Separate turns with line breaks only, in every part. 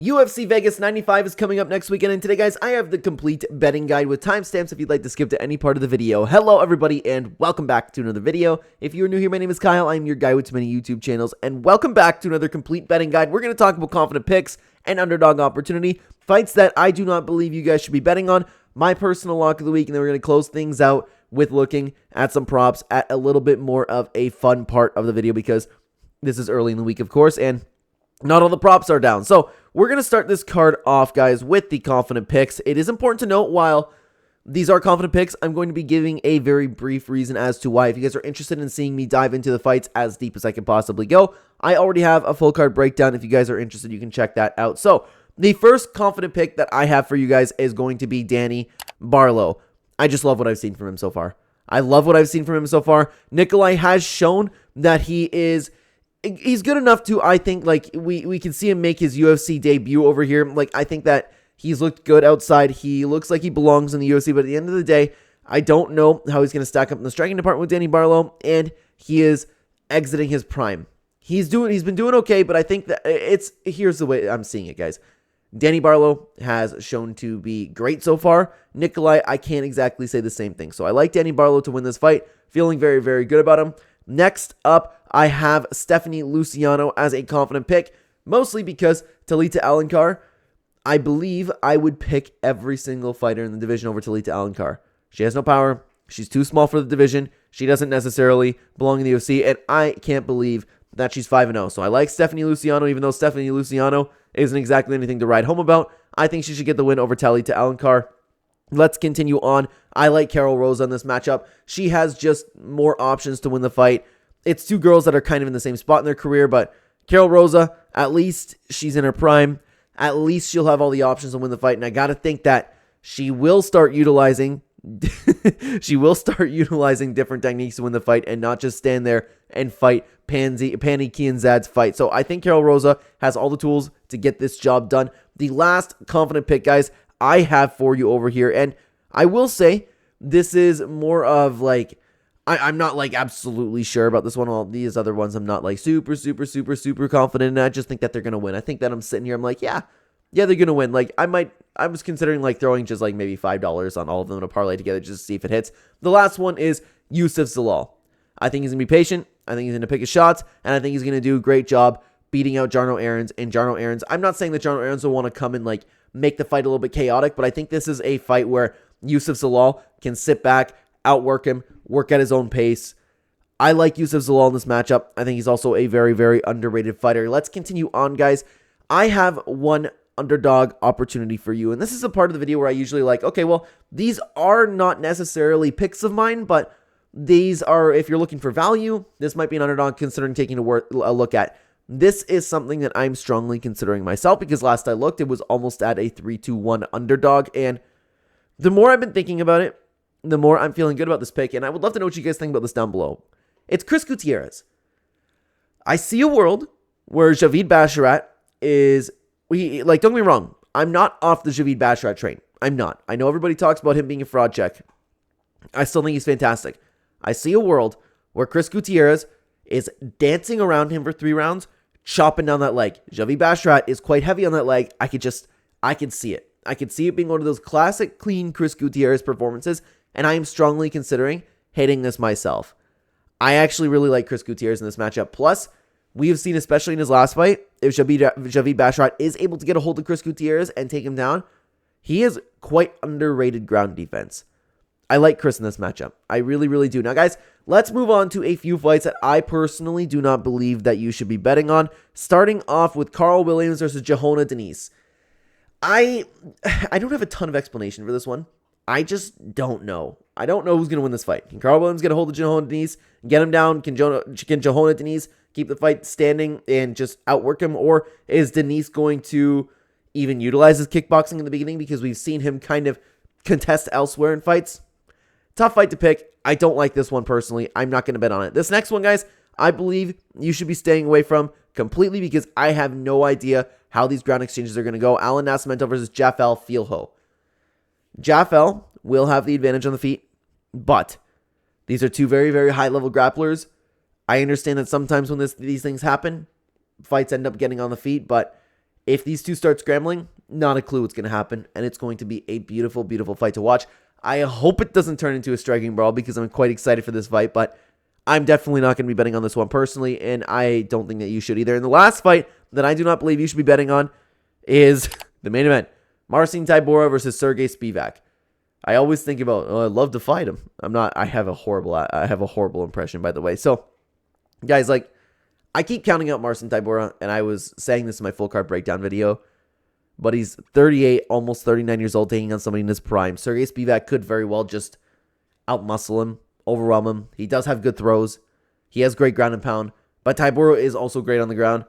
UFC Vegas 95 is coming up next weekend, and today, guys, I have the complete betting guide with timestamps if you'd like to skip to any part of the video. Hello, everybody, and welcome back to another video. If you're new here, my name is Kyle. I'm your guy with too many YouTube channels, and welcome back to another complete betting guide. We're going to talk about confident picks and underdog opportunity, fights that I do not believe you guys should be betting on, my personal lock of the week, and then we're going to close things out with looking at some props at a little bit more of a fun part of the video because this is early in the week, of course, and not all the props are down. So we're going to start this card off, guys, with the confident picks. It is important to note, while these are confident picks, I'm going to be giving a very brief reason as to why. If you guys are interested in seeing me dive into the fights as deep as I can possibly go, I already have a full card breakdown. If you guys are interested, you can check that out. So the first confident pick that I have for you guys is going to be Danny Barlow. I just love what I've seen from him so far. I love what I've seen from him so far. Nikolai has shown that he's good enough to, I think, like, we can see him make his UFC debut over here. Like, I think that he's looked good outside. He looks like he belongs in the UFC, but at the end of the day, I don't know how he's going to stack up in the striking department with Danny Barlow, and he is exiting his prime. He's been doing okay, but I think that here's the way I'm seeing it, guys. Danny Barlow has shown to be great so far. Nikolai, I can't exactly say the same thing. So I like Danny Barlow to win this fight. Feeling very, very good about him. Next up, I have Stephanie Luciano as a confident pick, mostly because Talita Alencar, I believe I would pick every single fighter in the division over Talita Alencar. She has no power. She's too small for the division. She doesn't necessarily belong in the UFC, and I can't believe that she's 5-0. So I like Stephanie Luciano, even though Stephanie Luciano isn't exactly anything to write home about. I think she should get the win over Talita Alencar. Let's continue on. I like Carol Rosa in this matchup. She has just more options to win the fight. It's two girls that are kind of in the same spot in their career, but Carol Rosa, at least she's in her prime. At least she'll have all the options to win the fight, and I got to think that she will start utilizing different techniques to win the fight and not just stand there and fight Pani Kianzad's fight. So I think Carol Rosa has all the tools to get this job done. The last confident pick, guys, I have for you over here, and I will say this is more of like, I'm not like absolutely sure about this one. All these other ones I'm not like super confident in. I just think that they're going to win. I think that I'm sitting here, I'm like, yeah, they're going to win. Like, I was considering like throwing just like maybe $5 on all of them to parlay together just to see if it hits. The last one is Youssef Zalal. I think he's going to be patient. I think he's going to pick his shots, and I think he's going to do a great job beating out Jarno Aarons. And Jarno Aarons, I'm not saying that Jarno Aarons will want to come and like make the fight a little bit chaotic, but I think this is a fight where Youssef Zalal can sit back, outwork him, work at his own pace. I like Youssef Zalal in this matchup. I think he's also a very, very underrated fighter. Let's continue on, guys. I have one underdog opportunity for you, and this is a part of the video where I usually like, okay, well, these are not necessarily picks of mine, but these are, if you're looking for value, this might be an underdog considering taking a look at. This is something that I'm strongly considering myself because last I looked, it was almost at a 3-2-1 underdog, and the more I've been thinking about it, the more I'm feeling good about this pick, and I would love to know what you guys think about this down below. It's Chris Gutierrez. I see a world where Javid Basharat is, don't get me wrong, I'm not off the Javid Basharat train. I'm not. I know everybody talks about him being a fraud check. I still think he's fantastic. I see a world where Chris Gutierrez is dancing around him for 3 rounds, chopping down that leg. Javid Basharat is quite heavy on that leg. I can see it. I can see it being one of those classic, clean Chris Gutierrez performances, and I am strongly considering hitting this myself. I actually really like Chris Gutierrez in this matchup. Plus, we have seen, especially in his last fight, if Javid Basharat is able to get a hold of Chris Gutierrez and take him down, he has quite underrated ground defense. I like Chris in this matchup. I really, really do. Now, guys, let's move on to a few fights that I personally do not believe that you should be betting on. Starting off with Carl Williams versus Johanna Denise. I don't have a ton of explanation for this one. I just don't know. I don't know who's going to win this fight. Can Carl Williams get a hold of Johanna Denise, get him down? Can Johanna Denise keep the fight standing and just outwork him? Or is Denise going to even utilize his kickboxing in the beginning because we've seen him kind of contest elsewhere in fights? Tough fight to pick. I don't like this one personally. I'm not going to bet on it. This next one, guys, I believe you should be staying away from completely because I have no idea how these ground exchanges are going to go. Alan Nascimento versus Jafel Filho. Jafel will have the advantage on the feet, but these are two very, very high-level grapplers. I understand that sometimes when these things happen, fights end up getting on the feet, but If these two start scrambling, not a clue what's going to happen, and it's going to be a beautiful, beautiful fight to watch. I hope it doesn't turn into a striking brawl because I'm quite excited for this fight, but I'm definitely not going to be betting on this one personally, and I don't think that you should either. And the last fight that I do not believe you should be betting on is the main event. Marcin Tybura versus Sergey Spivak. I always think about, oh, I'd love to fight him. I have a horrible impression, by the way. So, guys, like, I keep counting out Marcin Tybura, and I was saying this in my full card breakdown video, but he's 38, almost 39 years old, taking on somebody in his prime. Sergey Spivak could very well just outmuscle him, overwhelm him. He does have good throws. He has great ground and pound, but Tybura is also great on the ground.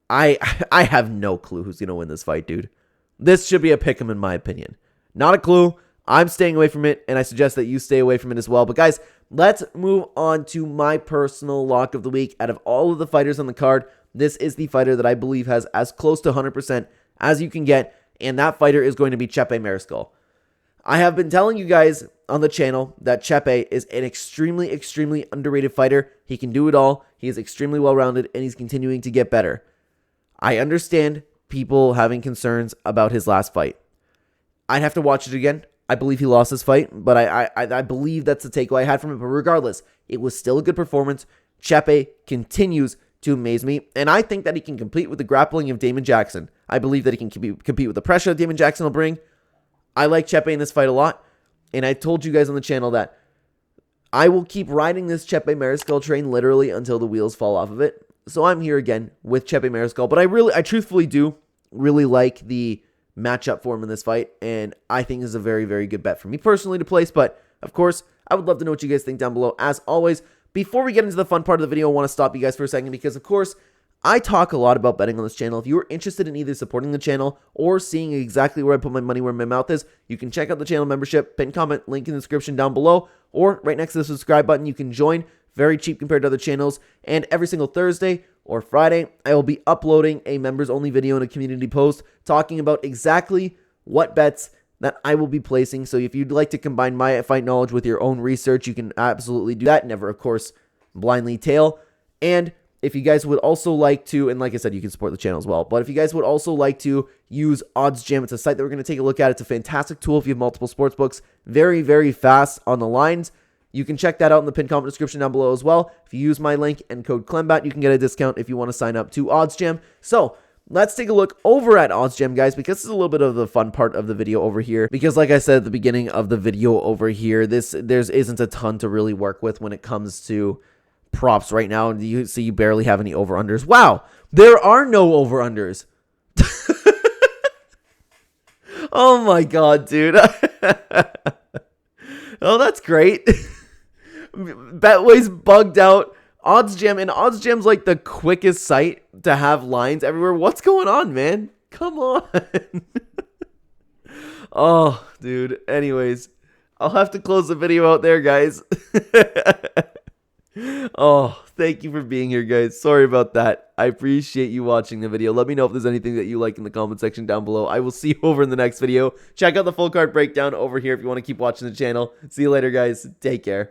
I have no clue who's going to win this fight, dude. This should be a pick 'em in my opinion. Not a clue. I'm staying away from it, and I suggest that you stay away from it as well. But guys, let's move on to my personal lock of the week. Out of all of the fighters on the card, this is the fighter that I believe has as close to 100% as you can get, and that fighter is going to be Chepe Mariscal. I have been telling you guys on the channel that Chepe is an extremely, extremely underrated fighter. He can do it all. He is extremely well-rounded, and he's continuing to get better. I understand people having concerns about his last fight. I'd have to watch it again. I believe he lost his fight, but I believe that's the takeaway I had from it. But regardless, it was still a good performance. Chepe continues to amaze me, and I think that he can compete with the grappling of Damon Jackson. I believe that he can compete with the pressure that Damon Jackson will bring. I like Chepe in this fight a lot, and I told you guys on the channel that I will keep riding this Chepe Mariscal train literally until the wheels fall off of it. So I'm here again with Chepe Mariscal, but I truthfully do really like the matchup for him in this fight, and I think this is a very, very good bet for me personally to place, but of course, I would love to know what you guys think down below. As always, before we get into the fun part of the video, I want to stop you guys for a second because, of course, I talk a lot about betting on this channel. If you are interested in either supporting the channel or seeing exactly where I put my money where my mouth is, you can check out the channel membership, pin comment, link in the description down below, or right next to the subscribe button, you can join. Very cheap compared to other channels, and every single Thursday or Friday, I will be uploading a members-only video and a community post talking about exactly what bets that I will be placing. So if you'd like to combine my fight knowledge with your own research, you can absolutely do that. Never, of course, blindly tail. And if you guys would also like to, and like I said, you can support the channel as well, but if you guys would also like to use OddsJam, it's a site that we're going to take a look at. It's a fantastic tool if you have multiple sports books. Very, very fast on the lines. You can check that out in the pinned comment description down below as well. If you use my link and code Clenbat, you can get a discount if you want to sign up to OddsJam. So let's take a look over at OddsJam, guys, because this is a little bit of the fun part of the video over here. Because like I said at the beginning of the video over here, there isn't a ton to really work with when it comes to props right now. You see you barely have any over-unders. Wow, there are no over-unders. Oh my god, dude. Oh, that's great. Betway's bugged out. OddsJam, and OddsJam's like the quickest site to have lines everywhere. What's going on, man? Come on. Oh, dude. Anyways, I'll have to close the video out there, guys. Oh, thank you for being here, guys. Sorry about that. I appreciate you watching the video. Let me know if there's anything that you like in the comment section down below. I will see you over in the next video. Check out the full card breakdown over here if you want to keep watching the channel. See you later, guys. Take care.